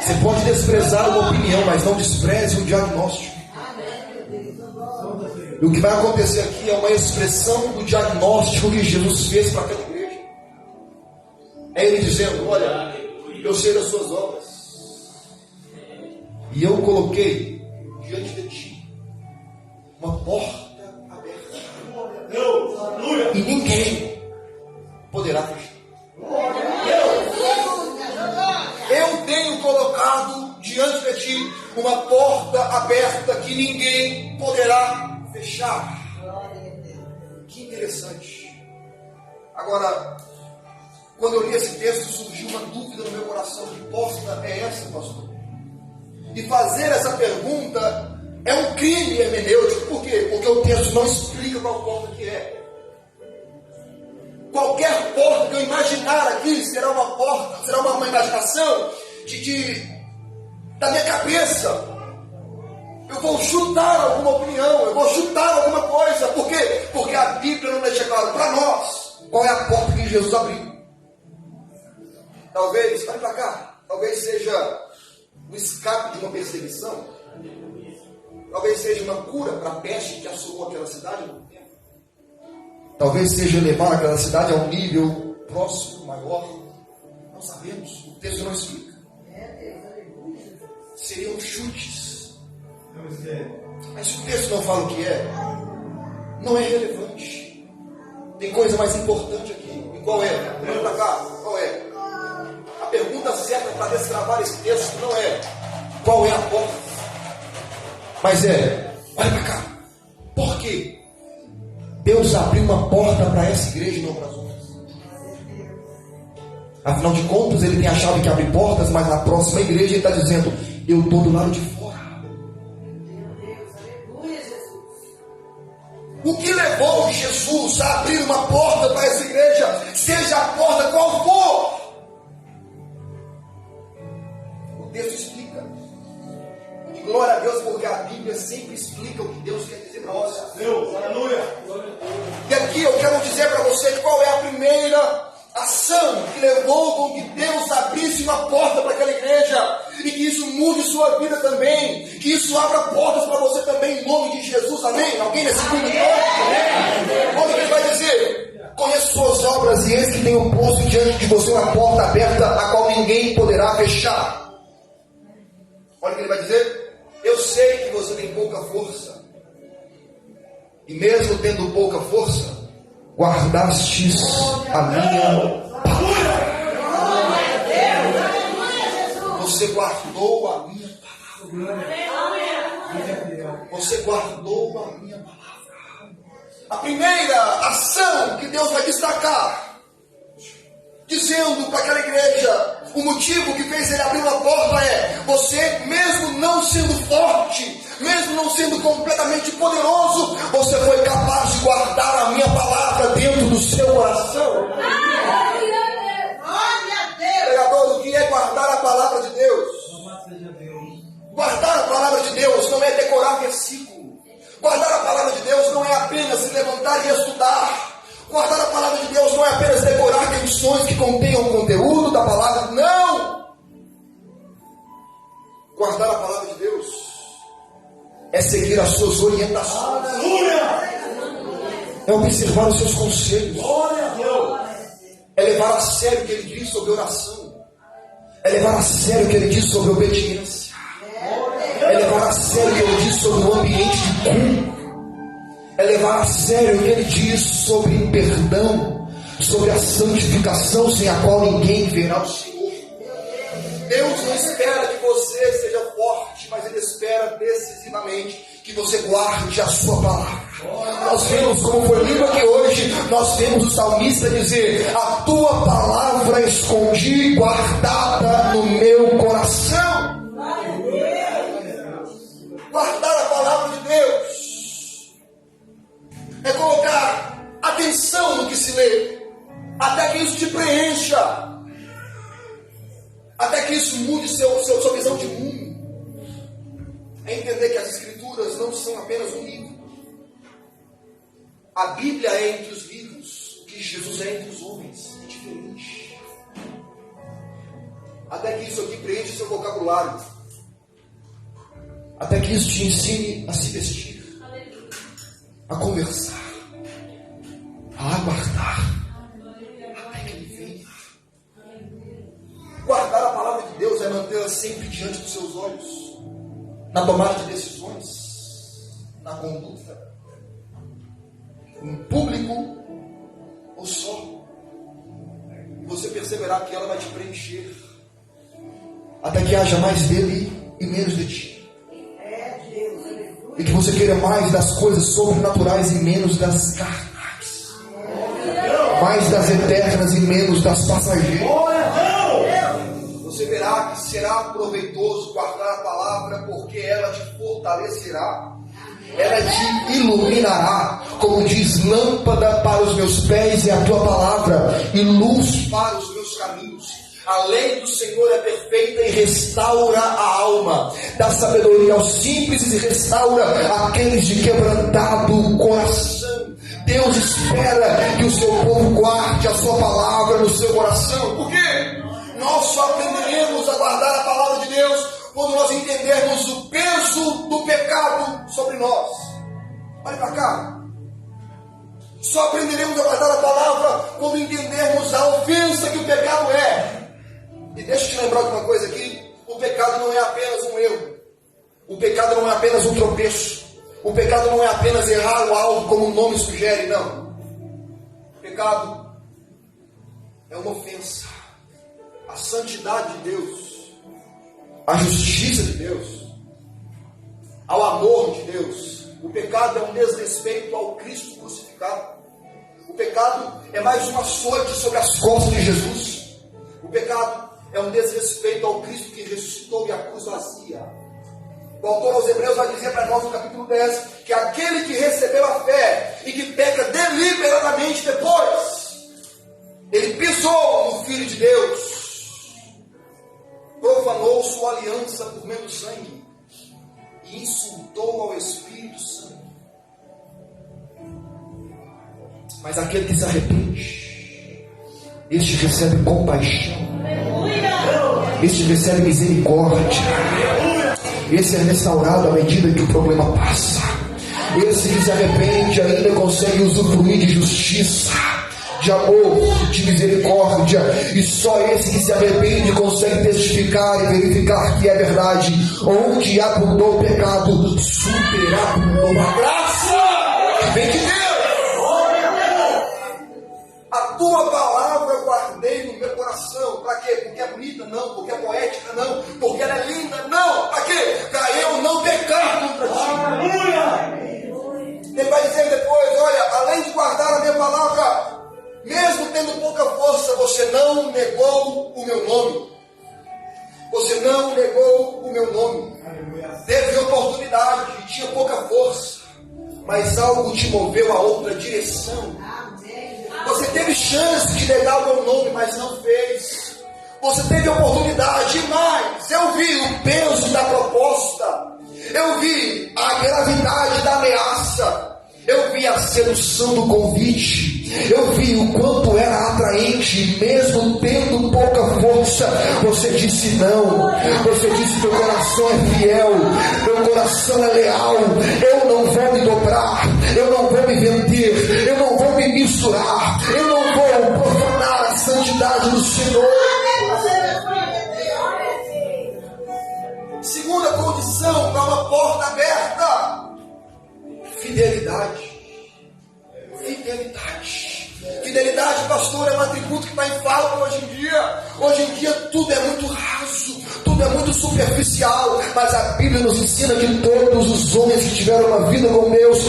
Você pode desprezar uma opinião, mas não despreze um diagnóstico. E o que vai acontecer aqui é uma expressão do diagnóstico que Jesus fez para aquela igreja. É ele dizendo: olha, eu sei das suas obras. E eu coloquei diante de ti uma porta aberta. E ninguém poderá fechar. Eu tenho colocado diante de ti uma porta aberta que ninguém poderá fechar. Que interessante. Agora, quando eu li esse texto, surgiu uma dúvida no meu coração: que porta é essa, pastor? E fazer essa pergunta é um crime hermenêutico. Por quê? Porque o texto não explica qual porta que é. Qualquer porta que eu imaginar aqui será uma porta, será uma imaginação da minha cabeça. Eu vou chutar alguma opinião, eu vou chutar alguma coisa. Por quê? Porque a Bíblia não deixa claro para nós qual é a porta que Jesus abriu. Talvez, olha para cá, talvez seja o escape de uma perseguição. Talvez seja uma cura para a peste que assolou aquela cidade no tempo. Talvez seja levar aquela cidade a um nível próximo, maior. Não sabemos, o texto não explica. Seriam chutes. Mas se o texto não fala o que é, não é relevante. Tem coisa mais importante aqui. E qual é? Olha para cá, qual é? A pergunta certa para destravar esse texto não é qual é a porta, mas é, olha para cá, por quê? Deus abriu uma porta para essa igreja e não para as outras. Afinal de contas, Ele tem a chave que abre portas, mas na próxima igreja Ele está dizendo: eu estou do lado de fora. O que levou Jesus a abrir uma porta para essa igreja, seja a porta qual for? O texto explica. E glória a Deus, porque a Bíblia sempre explica o que Deus quer dizer para nós. Deus, aleluia. E aqui eu quero dizer para você qual é a primeira ação que levou com que Deus abrisse uma porta para aquela igreja, e que isso mude sua vida também, que isso abra portas para você também, em nome de Jesus, amém? Alguém nesse mundo? Olha o que ele vai dizer: conheço suas obras, e eis que tenho posto diante de você uma porta aberta, a qual ninguém poderá fechar. Olha o que ele vai dizer: eu sei que você tem pouca força, e mesmo tendo pouca força, guardastes a minha palavra. Você guardou a minha palavra. Você guardou a minha palavra. A primeira ação que Deus vai destacar, dizendo para aquela igreja, o motivo que fez Ele abrir uma porta é: você, mesmo não sendo forte, mesmo não sendo completamente poderoso, você foi capaz de guardar a minha palavra dentro do seu coração. Pregador, o que é guardar a palavra de Deus? Guardar a palavra de Deus não é decorar versículo. Guardar a palavra de Deus não é apenas se levantar e estudar. Guardar a palavra de Deus não é apenas decorar canções que contenham o conteúdo da palavra. Não! Guardar a palavra de Deus é seguir as suas orientações. É observar os seus conselhos. É levar a sério o que Ele diz sobre oração. É levar a sério o que Ele diz sobre obediência. É levar a sério o que Ele diz sobre o ambiente de culto. É levar a sério o que Ele diz sobre perdão, sobre a santificação, sem a qual ninguém verá o Senhor. Deus não espera que você seja forte, mas Ele espera decisivamente que você guarde a sua palavra. Nós vemos, como foi lido aqui hoje, nós vemos o salmista dizer: a tua palavra escondi, guardada no meu coração. Guardar a palavra de Deus é colocar atenção no que se lê, até que isso te preencha, até que isso mude sua visão de mundo. É entender que as Escrituras não são apenas um livro. A Bíblia é entre os livros, o que Jesus é entre os homens. É diferente. Até que isso aqui preenche seu vocabulário. Até que isso te ensine a se vestir, a conversar, a aguardar, até que Ele venha. Guardar a palavra de Deus é mantê-la sempre diante dos seus olhos. na tomada de decisões, na conduta, em público ou só. E você perceberá que ela vai te preencher, até que haja mais dele e menos de ti. E que você queira mais das coisas sobrenaturais e menos das carnais, mais das eternas e menos das passageiras. Você verá que será proveitoso guardar a palavra, porque ela te fortalecerá, ela te iluminará, como diz: lâmpada para os meus pés é a tua palavra e luz para os meus caminhos. A lei do Senhor é perfeita e restaura a alma, dá sabedoria aos simples e restaura aqueles de quebrantado coração. Deus espera que o seu povo guarde a sua palavra no seu coração. Por quê? Nós só aprenderemos a guardar a palavra de Deus quando nós entendermos o peso do pecado sobre nós. Olha para cá. Só aprenderemos a guardar a palavra quando entendermos a ofensa que o pecado é. E deixa eu te lembrar de uma coisa aqui: o pecado não é apenas um erro, o pecado não é apenas um tropeço, o pecado não é apenas errar o alvo, como o nome sugere, não. O pecado é uma ofensa à santidade de Deus, à justiça de Deus, ao amor de Deus. O pecado é um desrespeito ao Cristo crucificado. O pecado é mais um açoite sobre as costas de Jesus. O pecado é um desrespeito ao Cristo que ressuscitou e a cruz vazia. O autor aos Hebreus vai dizer para nós no capítulo 10 que aquele que recebeu a fé e que peca deliberadamente depois, ele pisou no Filho de Deus, profanou sua aliança por meio do sangue e insultou ao Espírito Santo. Mas aquele que se arrepende, este recebe compaixão, este recebe misericórdia, esse é restaurado à medida que o problema passa. Esse que se arrepende ainda consegue usufruir de justiça, de amor, de misericórdia. E só esse que se arrepende consegue testificar e verificar que é verdade. Onde abundou o pecado, superabundou a graça. Vem de Deus. A tua palavra guardei no meu coração. Para quê? Porque é bonita? Não. Porque é poética? Não. Porque ela é linda? Não. Para quê? Para eu não pecar contra ti. Aleluia! Ele vai dizer depois: olha, além de guardar a minha palavra, mesmo tendo pouca força, você não negou o meu nome. Você não negou o meu nome. Teve oportunidade, tinha pouca força, mas algo te moveu a outra direção. Você teve chance de negar o meu nome, mas não fez. Você teve oportunidade, mas eu vi o peso da proposta, eu vi a gravidade da ameaça, eu vi a sedução do convite, eu vi o quanto era atraente. Mesmo tendo pouca força, você disse não. Você disse: meu coração é fiel, meu coração é leal, eu não vou me dobrar, eu não vou me vender, eu não vou me misturar, eu não vou profanar a santidade do Senhor. Segunda condição para uma porta aberta: fidelidade. Fidelidade, pastor, é um atributo que está em falta hoje em dia. Hoje em dia tudo é muito raso, tudo é muito superficial. Mas a Bíblia nos ensina que todos os homens que tiveram uma vida com Deus,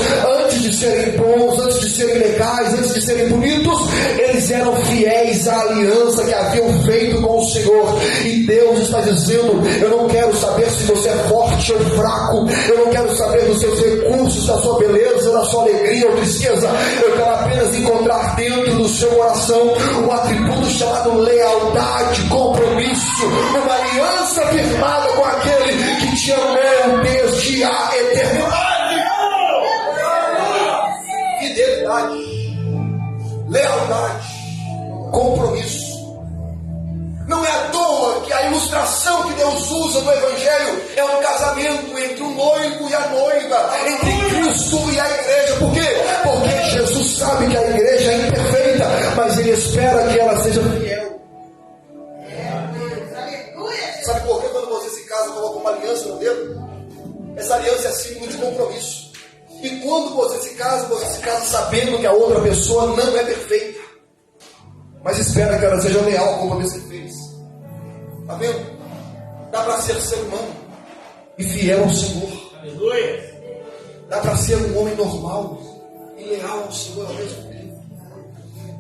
antes de serem bons, antes de serem legais, antes de serem bonitos, eles eram fiéis à aliança que haviam feito com o Senhor. E Deus está dizendo: eu não quero saber se você é forte ou fraco, eu não quero saber dos seus recursos, da sua beleza, da sua alegria ou tristeza. Eu quero apenas encontrar dentro do seu coração um atributo chamado lealdade, compromisso, uma aliança firmada com aquele que te amou desde a eternidade. Fidelidade, lealdade, compromisso. Não é à toa que a ilustração que Deus usa no Evangelho é um casamento entre o noivo e a noiva, entre Cristo e a igreja. Por quê? Porque Jesus sabe que a igreja é imperfeita, mas Ele espera que ela seja fiel. Sabe por que quando você se casa coloca uma aliança no dedo? Essa aliança é símbolo de compromisso. E quando você se casa sabendo que a outra pessoa não é perfeita, mas espera que ela seja leal ao compromisso que fez. Está vendo? Dá para ser ser humano e fiel ao Senhor. Aleluia. Dá para ser um homem normal e leal ao Senhor ao mesmo tempo.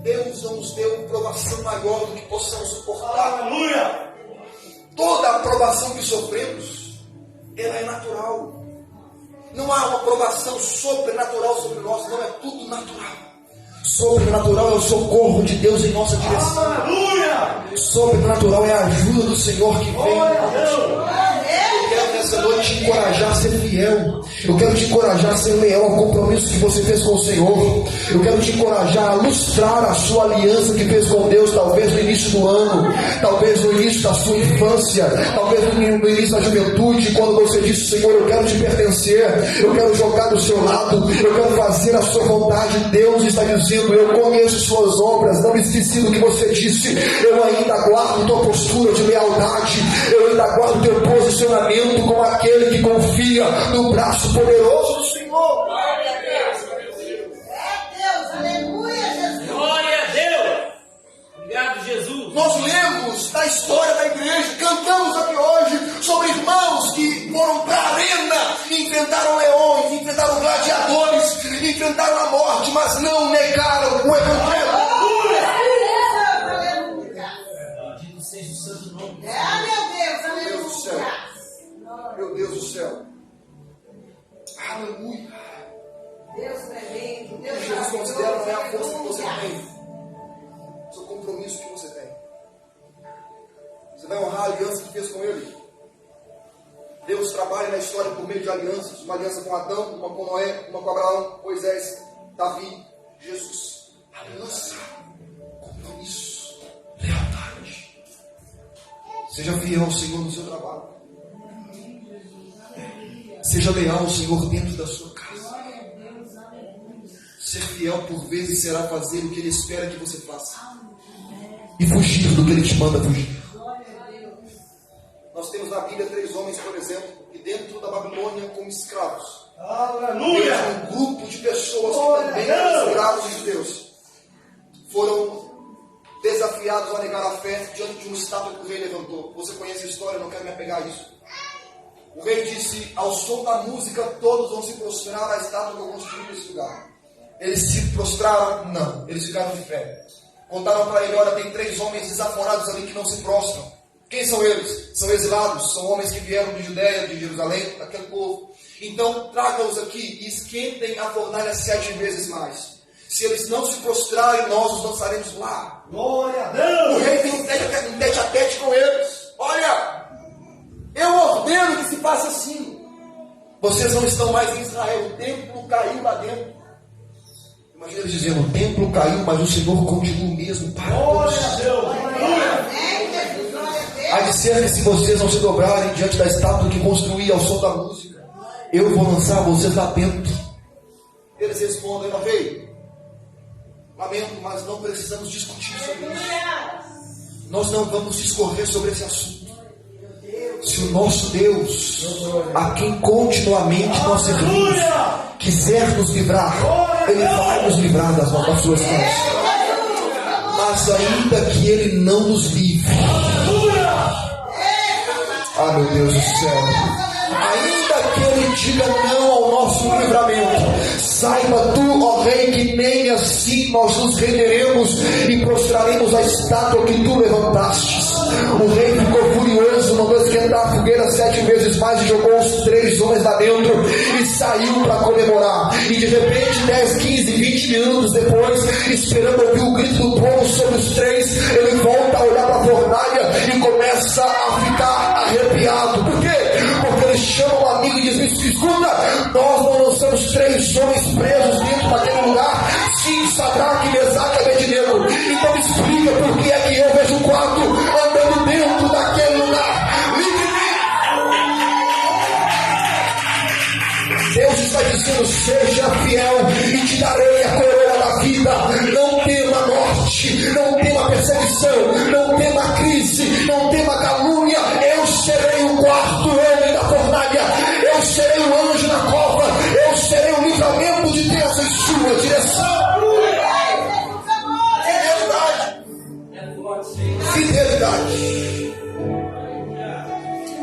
Deus não nos deu provação maior do que possamos suportar. Aleluia. Toda a provação que sofremos, ela é natural. Não há uma provação sobrenatural sobre nós, não, é tudo natural. Sobrenatural é o socorro de Deus em nossa direção. Aleluia. Sobrenatural é a ajuda do Senhor que vem. Eu quero nessa noite te encorajar a ser fiel. Eu quero te encorajar a ser leal ao compromisso que você fez com o Senhor. Eu quero te encorajar a lustrar a sua aliança que fez com Deus, talvez no início do ano, talvez no início da sua infância, talvez no início da juventude, quando você disse: Senhor, eu quero te pertencer, eu quero jogar do seu lado, eu quero fazer a sua vontade. Deus está dizendo: eu conheço suas obras, não me esqueci do que você disse, eu ainda guardo tua postura de lealdade, eu ainda guardo teu posicionamento como aquele que confia no braço poderoso do Senhor. Glória a Deus. É Deus, aleluia, Jesus. Glória a Deus. Obrigado, Jesus. Nós lemos da história da igreja, cantamos aqui hoje sobre irmãos que foram para a arena, enfrentaram leões, enfrentaram gladiadores, enfrentaram a morte, mas não negaram o evangelho. Aleluia. Bendito seja o santo nome. É, meu Deus, Meu Deus do céu. aleluia. Meu Deus do céu. Aleluia. Deus tremendo, O Deus que Jesus considera não é a força que você aleluia. tem, é o compromisso que você tem. Você vai honrar a aliança que fez com Ele. Deus trabalha na história por meio de alianças. Uma aliança com Adão, uma com Noé, uma com Abraão, Moisés, Davi, Jesus. Aliança, compromisso, lealdade. Seja fiel ao Senhor no seu trabalho. Seja leal ao Senhor dentro da sua casa. Ser fiel por vezes será fazer o que Ele espera que você faça e fugir do que Ele te manda fugir. Nós temos na Bíblia 3 homens, por exemplo, que dentro da Babilônia como escravos, Aleluia. um grupo de pessoas que também eram escravos de judeus, foram desafiados a negar a fé diante de uma estátua que o rei levantou. Você conhece a história, não quero me apegar a isso. O rei disse: ao som da música todos vão se prostrar à estátua que eu construí nesse lugar. Eles se prostraram? Não, eles ficaram de pé. Contaram para ele: olha, tem 3 homens desaforados ali que não se prostram. Quem são eles? São exilados, são homens que vieram de Judeia, de Jerusalém, daquele povo. Então tragam-os aqui e esquentem a fornalha 7 vezes mais. Se eles não se prostrarem, nós os lançaremos lá. Glória a Deus. O rei tem um tete a tete com eles. Olha, eu ordeno que se faça assim. Vocês não estão mais em Israel, o templo caiu lá dentro. Imagina eles dizendo: o templo caiu, mas o Senhor continua o mesmo para Glória todos. a Deus. Aleluia. Há de ser que se vocês não se dobrarem diante da estátua que construí ao som da música, eu vou lançar vocês lá dentro. Eles respondem: não veio. Lamento, mas não precisamos discutir sobre isso. Nós não vamos discorrer sobre esse assunto. Se o nosso Deus, a quem continuamente nós servimos, quiser nos livrar, Ele vai nos livrar das suas mãos. Mas ainda que Ele não nos livre, ah, meu Deus do céu, ainda que Ele diga não ao nosso livramento, saiba tu, ó Rei, que nem assim nós nos renderemos e prostraremos a estátua que tu levantastes. O rei ficou furioso, mandou esquentar a fogueira 7 vezes mais e jogou os 3 homens lá dentro e saiu para comemorar. E de repente, 10, 15, 20 minutos depois, esperando ouvir o grito do povo sobre os 3, ele volta a olhar para a fornalha e começa a ficar arrepiado. Por quê? Porque ele chama um amigo e diz: escuta, nós não lançamos 3 homens presos dentro daquele lugar? Sim, Sadraque, Mesaque e Abednego. Então me explica por que é que eu vejo 4 andando dentro daquele lugar. Deus está dizendo: seja fiel e te darei a coroa da vida. Não tema a morte, não tema a perseguição, não tema a crise, não tema a calúnia. Eu serei o 4º homem da fornalha, eu serei o tempo de Deus em sua direção. Fidelidade.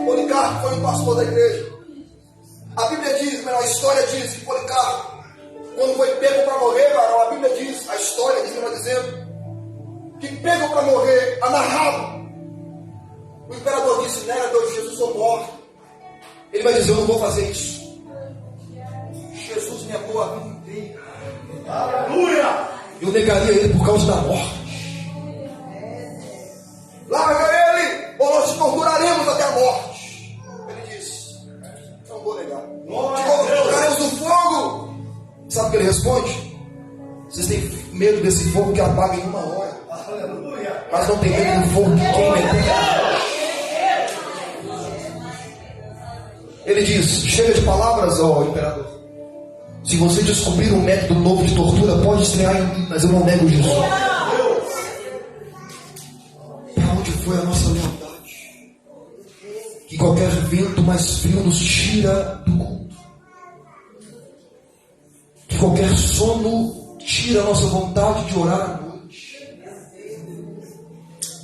Policarpo foi um pastor da igreja. A Bíblia diz, a história diz que Policarpo, quando foi pego para morrer, a Bíblia diz, a história diz, está dizendo, que pego para morrer, amarrado, o imperador disse, nega Deus de Jesus, eu morro. Ele vai dizer, eu não vou fazer isso. Jesus me amou a vida inteira. Aleluia! Eu negaria ele por causa da morte. Larga ele, ou nós te torturaremos até a morte. Ele disse, não vou negar. Te colocaremos no fogo. Sabe o que ele responde? Vocês têm medo desse fogo que apaga em 1 hora. Aleluia. Mas não tem medo do fogo que queima eternamente. Ele diz, chega de palavras, ó imperador. Se você descobrir um método novo de tortura, pode estrear em mim, mas eu não nego Jesus. Para onde foi a nossa lealdade? Que qualquer vento mais frio nos tira do culto. Que qualquer sono tira a nossa vontade de orar à noite.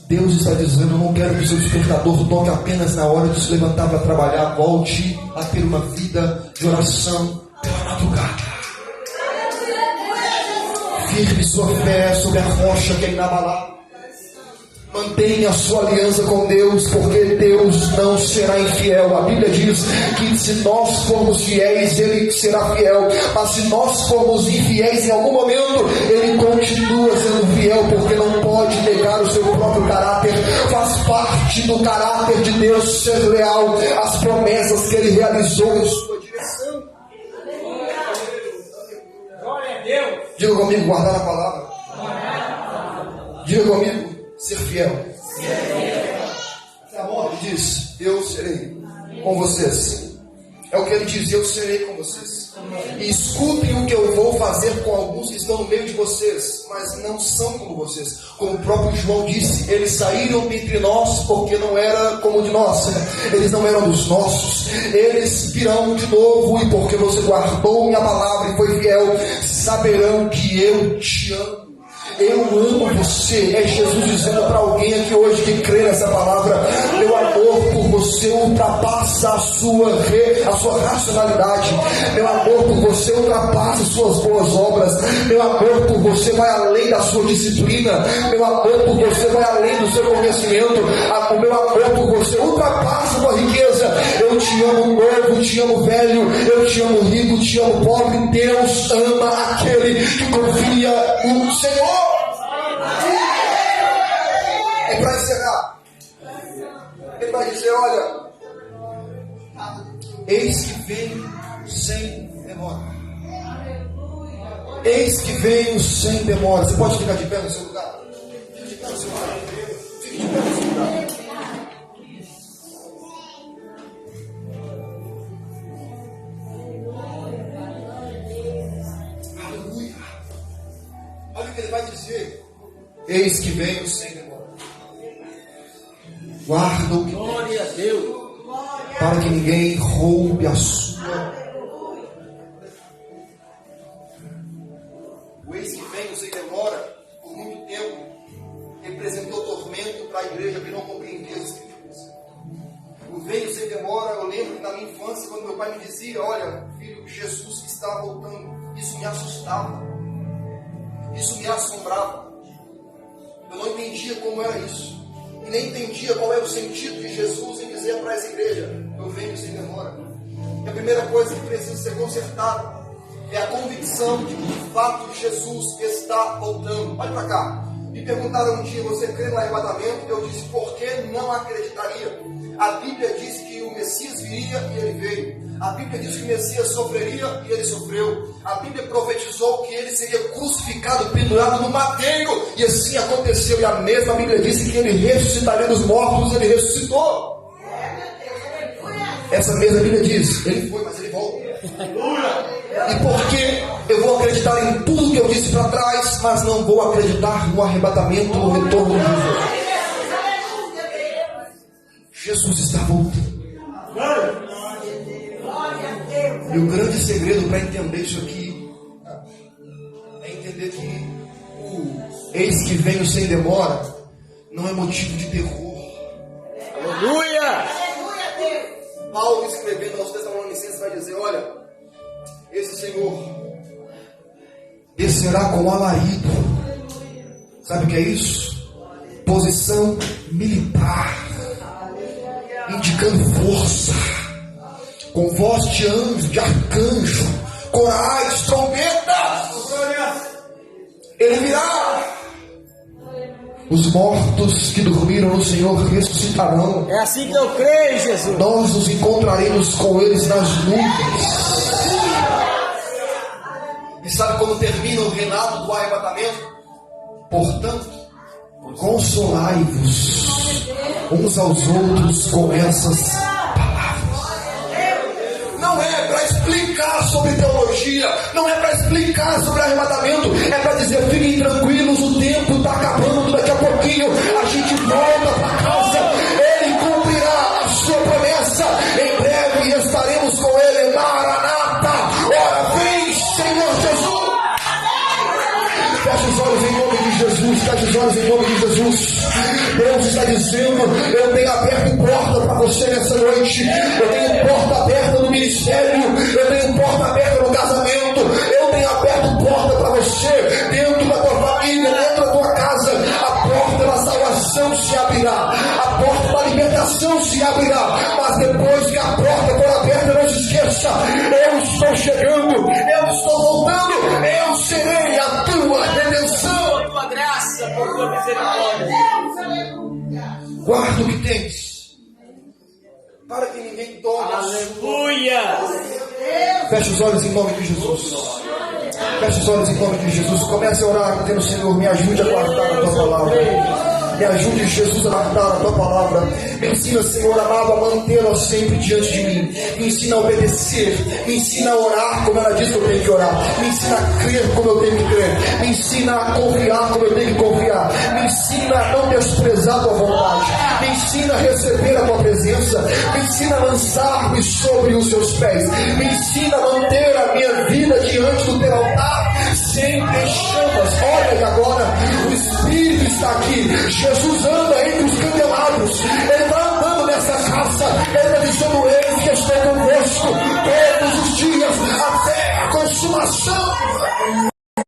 Deus está dizendo, eu não quero que o seu despertador toque apenas na hora de se levantar para trabalhar. Volte a ter uma vida de oração pela madrugada. Firme sua fé sobre a rocha que é inabalável. Mantenha a sua aliança com Deus, porque Deus não será infiel. A Bíblia diz que se nós formos fiéis, Ele será fiel. Mas se nós formos infiéis em algum momento, Ele continua sendo fiel, porque não pode negar o seu próprio caráter. Faz parte do caráter de Deus ser leal às promessas que Ele realizou em sua direção. Glória a Deus. Diga comigo, guardar a palavra. Diga comigo, ser fiel. Ele diz, eu serei com vocês. É o que ele diz, eu serei com vocês. E escutem o que eu vou fazer com alguns que estão no meio de vocês, mas não são como vocês. Como o próprio João disse, eles saíram dentre nós porque não era como de nós. Eles não eram dos nossos. Eles virão de novo, e porque você guardou minha palavra e foi fiel, saberão que eu te amo. Eu amo você. É Jesus dizendo para alguém aqui hoje que crê nessa palavra: meu amor por você ultrapassa a sua racionalidade. Meu amor por você ultrapassa as suas boas obras. Meu amor por você vai além da sua disciplina. Meu amor por você vai além do seu conhecimento. O meu amor por você ultrapassa a sua riqueza. Eu te amo novo, te amo velho, eu te amo rico, te amo pobre. Deus ama aquele que confia no Senhor. E para encerrar, ele vai dizer: olha, eis que venho sem demora. Eis que venho sem demora. Você pode ficar de pé no seu lugar? Fique de pé no seu lugar. Fique de pé no seu lugar. Aleluia. Olha o que ele vai dizer. Eis que venho sem demora. Guarda o que Glória a Deus. para que ninguém roube a sua. O eis que venho sem demora, por muito tempo, representou tormento para a igreja que não compreendia as escrituras. O venho sem demora, eu lembro que na minha infância, quando meu pai me dizia: olha, filho, Jesus está voltando. Isso me assustava. Isso me assombrava. Eu não entendia como era isso. E nem entendia qual é o sentido de Jesus em dizer para essa igreja: eu venho sem demora. E a primeira coisa que precisa ser consertada é a convicção de que de fato Jesus está voltando. Olha para cá. Me perguntaram um dia: você crê no arrebatamento? Eu disse: por que não acreditaria? A Bíblia diz que o Messias viria e ele veio. A Bíblia diz que o Messias sofreria e ele sofreu. A Bíblia profetizou que ele seria crucificado, pendurado no madeiro, e assim aconteceu. E a mesma Bíblia disse que ele ressuscitaria dos mortos, ele ressuscitou. Essa mesma Bíblia diz: ele foi, mas ele volta. E por que eu vou acreditar em tudo que eu disse para trás, mas não vou acreditar no arrebatamento, no retorno de Jesus? Jesus está voltando. E o grande segredo para entender isso aqui Eis que venho sem demora, não é motivo de terror. Aleluia! Paulo, escrevendo aos Tessalonicenses, vai dizer: olha, esse Senhor descerá com alarido. Sabe o que é isso? Posição militar, indicando força, com voz de anjo, de arcanjo, corais, trombetas. Ele virá. Os mortos que dormiram no Senhor ressuscitarão. É assim que eu creio, Jesus. Nós nos encontraremos com eles nas nuvens. E sabe como termina o relato do arrebatamento? Portanto, consolai-vos uns aos outros com essas palavras. Não é para explicar sobre teologia, não é para explicar sobre arrebatamento, é para dizer: fiquem tranquilos, o tempo está acabando, daqui a pouquinho a gente volta para casa, Ele cumprirá a sua promessa, em breve estaremos com Ele. Maranata, ora vem, Senhor Jesus. Feche os olhos em nome de Jesus, feche os olhos em nome de Jesus. Deus está dizendo: eu tenho aberto porta para você nessa noite, eu tenho porta aberta no ministério, eu tenho porta aberta no casamento, eu tenho aberto porta para você dentro da tua família, dentro da tua casa. A porta da salvação se abrirá, a porta da libertação se abrirá, mas depois que a porta for aberta, não se esqueça: eu estou chegando, eu estou voltando, eu serei a tua redenção. Por tua graça, por tua misericórdia. Guarda o que tens, Para que ninguém tome. Aleluia! feche os olhos em nome de Jesus. Feche os olhos em nome de Jesus. Comece a orar dizendo: Senhor, me ajude a guardar a tua palavra. Me ajude, Jesus, a guardar a tua palavra. Me ensina, Senhor amado, a mantê-la sempre diante de mim. Me ensina a obedecer. Me ensina a orar como ela diz que eu tenho que orar. Me ensina a crer como eu tenho que crer. Me ensina a confiar como eu tenho que confiar. Me ensina a não desprezar a tua vontade. Me ensina a receber a tua presença. Me ensina a lançar-me sobre os seus pés. Me ensina a manter a minha vida diante do teu altar, sempre em chamas. Olha, e agora o Espírito está aqui. Jesus anda entre os candelabros. Ele está andando nessa casa. Ele está dizendo: eis que estou convosco todos os dias até a consumação.